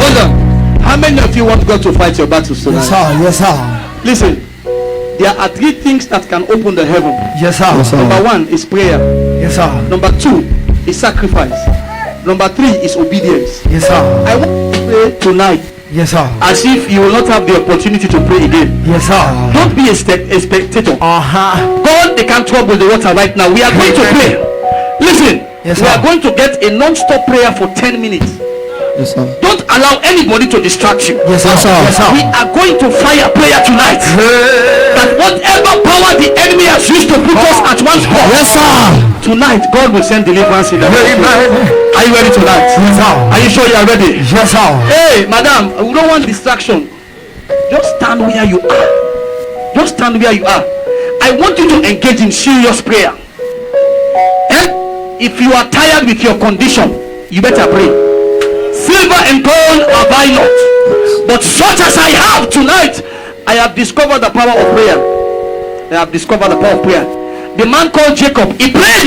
Hold on. How many of you want God to fight your battles tonight? Yes, sir. Listen, there are three things that can open the heaven. Yes, sir. Number one is prayer. Yes, sir. Number two is sacrifice. Number three is obedience. Yes, sir. I want to pray tonight. Yes, sir. As if you will not have the opportunity to pray again. Yes, sir. Don't be a spectator. God, they can't trouble the water right now. We are going to pray. Listen, yes, we are going to get a non-stop prayer for 10 minutes. Yes, sir. Don't allow anybody to distract you. Yes, sir. Yes, sir. We are going to fire prayer tonight. That whatever power the enemy has used to put us at one spot. Yes, sir. Tonight, God will send deliverance in the name. Are you ready tonight? Yes, sir. Are you sure you are ready? Yes, sir. Hey, madam, we don't want distraction. Just stand where you are. Just stand where you are. I want you to engage in serious prayer. If you are tired with your condition, you better pray. Silver and gold have I not, but such as I have tonight, I have discovered the power of prayer. I have discovered the power of prayer. The man called Jacob, he prayed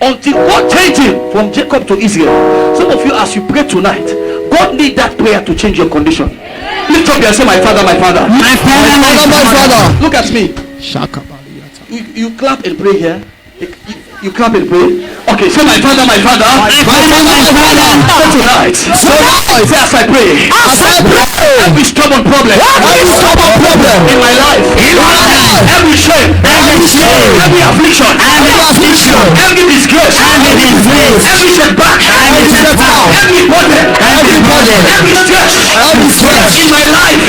until God changed him from Jacob to Israel. Some of you, as you pray tonight, God needs that prayer to change your condition. Lift up and say, my father, my father. My father, my father. Look at me. You clap and pray here. You clap and pray. Okay, say my father, my father. My father, my father. Tonight. Say as I pray. Every stubborn problem. In my life. Every shame. Every affliction. Every disgrace. Every setback. Every burden. Every stress. In my life.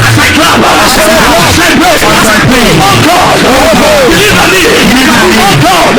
As I clap. As I pray. Oh God. Deliver me. Oh God.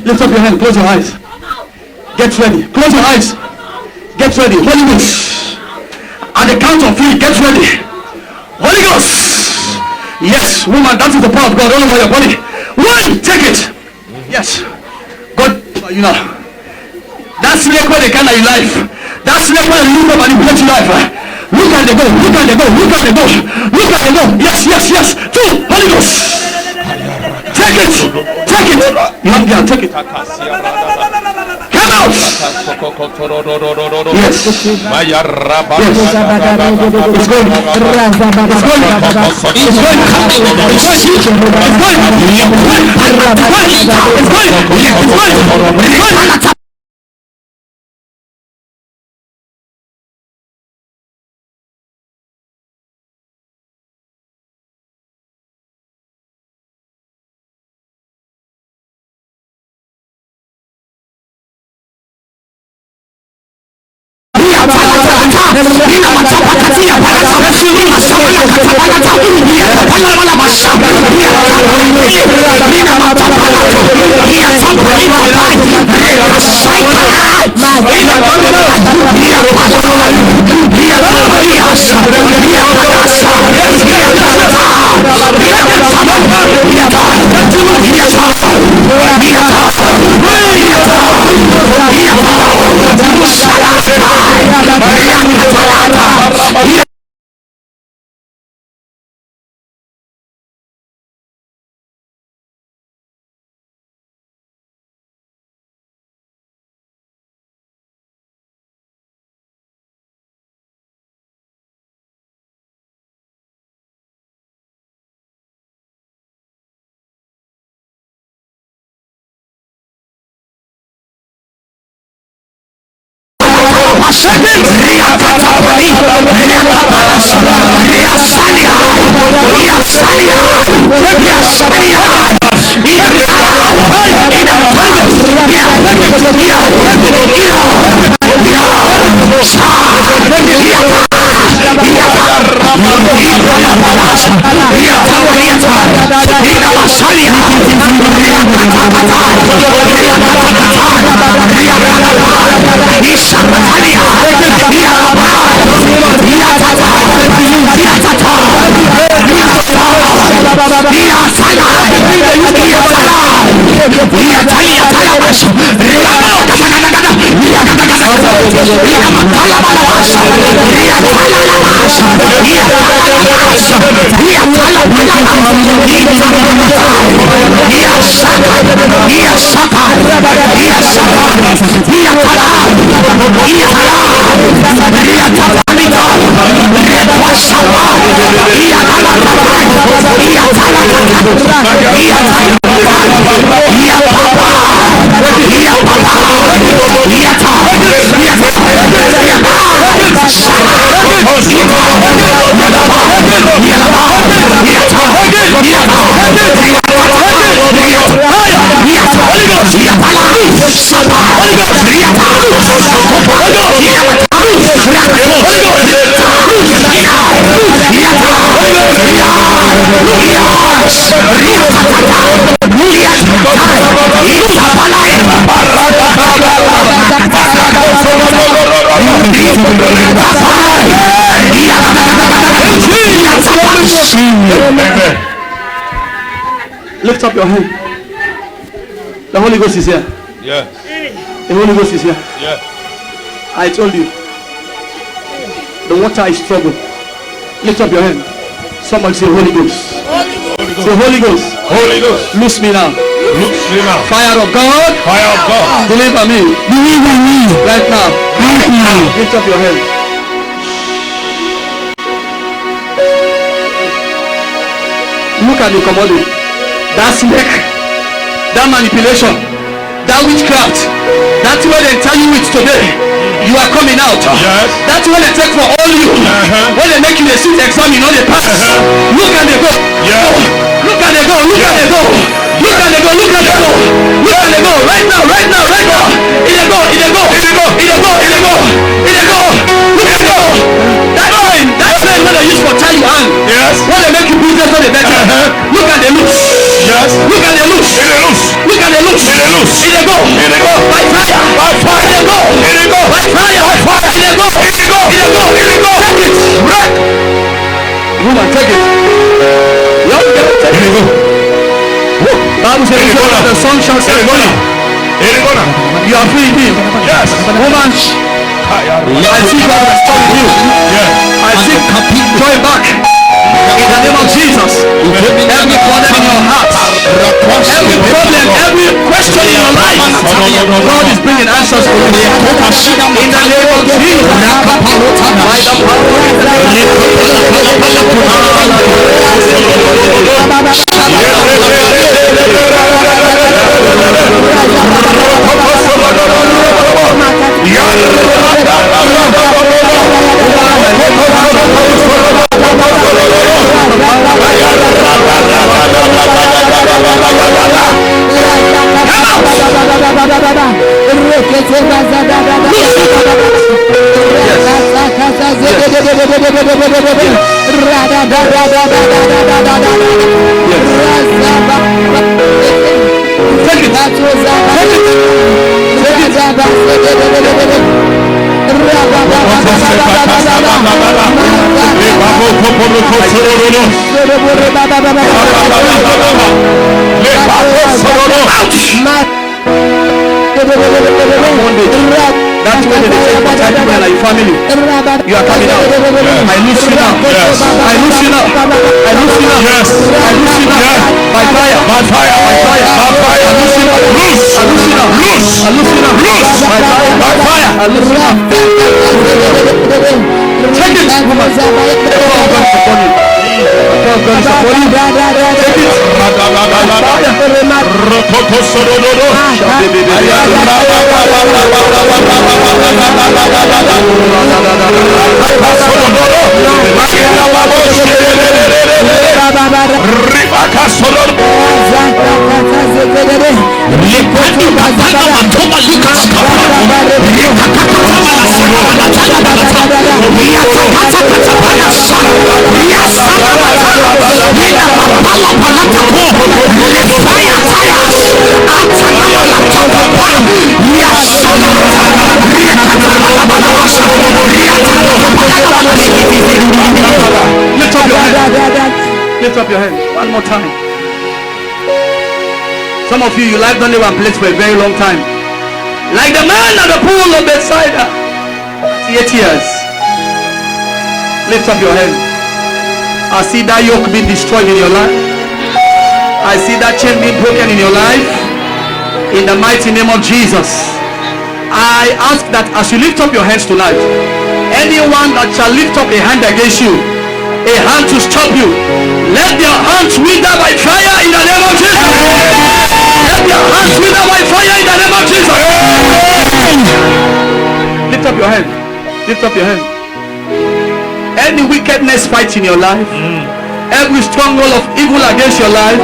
Lift up your hand. Close your eyes. Get ready. Close your eyes. Get ready. Holy Ghost. At the count of 3, get ready. Holy Ghost. Yes, woman, that is the power of God all over your body. 1, take it. Yes. God, you know. That's the way they can your life. That's the way they look up and manipulate your life. Look at the go. Look at the go. Look at the go. Look at the go. Yes, yes, yes. 2, Holy Ghost. Take it. Take it. You have to take it. Come out. Yes. Yes. It's going. It's going. It's going. It's going. Lift up your hand. The Holy Ghost is here. Yes. The Holy Ghost is here. Yes. I told you. The water is trouble. Lift up your hand. Somebody say Holy Ghost. Say Holy Ghost. Holy Ghost. Loose me now. Loose me now. Fire of God. Fire of God. Deliver me. Deliver me. Right now. Right now. Lift up your hand. Look at the commodity. That snake. That manipulation. That witchcraft. That's where they tell you it's today. You are coming out. Yes. That's what they take for all you. When they make you a sit exam, you know they pass. Look at the go. Yeah. Look at the go. Look at the go. Look at the go. Look at the go. Look at the go. Right now. Right now. Right now. In the go. In the go. In the go. In the go. In the go. In the go. Look at the go. That line. That's the one they use for Charlie hand. Yes. When they make you business, when they make you. Look at the loose. Yes. Look at the loose. In the loose. Look at the loose. In the loose. In the go. In the go. By fire. By fire. In the go. In the go. By fire. By fire. In the go. In the go. In the go. In the go. Take it. Break. Woman, take it. Young girl, take In the it. go. Bible says, In the go. the sun shall In set the go. free. In the go. You are free indeed. Yes. Woman, I see God restoring you. Yes. I see joy back. In the name of Jesus. Every problem in your heart, every problem, every question in your life, God is bringing answers for you. In the name of Jesus. By the that's where they take part in your family. You are coming out. I lose you now. I lose you now. I lose you now. Yes. I lose you now. By fire. By fire. By fire. By fire. I lose you now. Loose. I lose you now. Loose. I lose you now. Loose. By fire. By fire. I lose you now. Take it, woman. The power of God is upon you. The power of God is upon you. Take it. Lift up your hand. Lift up your hand. One more time. Some of you like only one place for a very long time. Like the man at the pool of Bethsaida. 8 years. Lift up your hand. I see that yoke being destroyed in your life. I see that chain being broken in your life. In the mighty name of Jesus. I ask that as you lift up your hands tonight, anyone that shall lift up a hand against you, a hand to stop you, let their hands wither by fire in the name of Jesus. Let their hands wither by fire in the name of Jesus. Lift up your hand. Lift up your hand. Any wickedness fighting your life, every stronghold of evil against your life,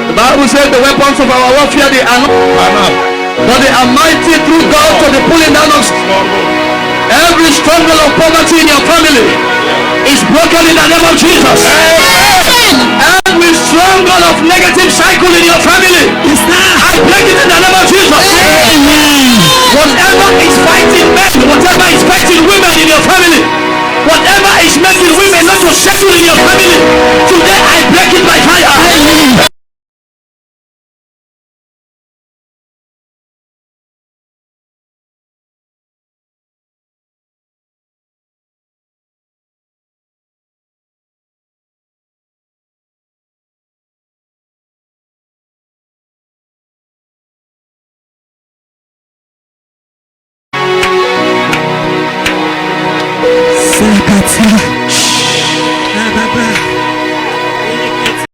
the Bible says the weapons of our warfare, they are not, but they are mighty through God to the pulling down of every stronghold of poverty in your family is broken in the name of Jesus. Every stronghold of negative cycle in your family, I break it in the name of Jesus. Whatever is fighting men, whatever is fighting women in your family, whatever is making women not to settle in your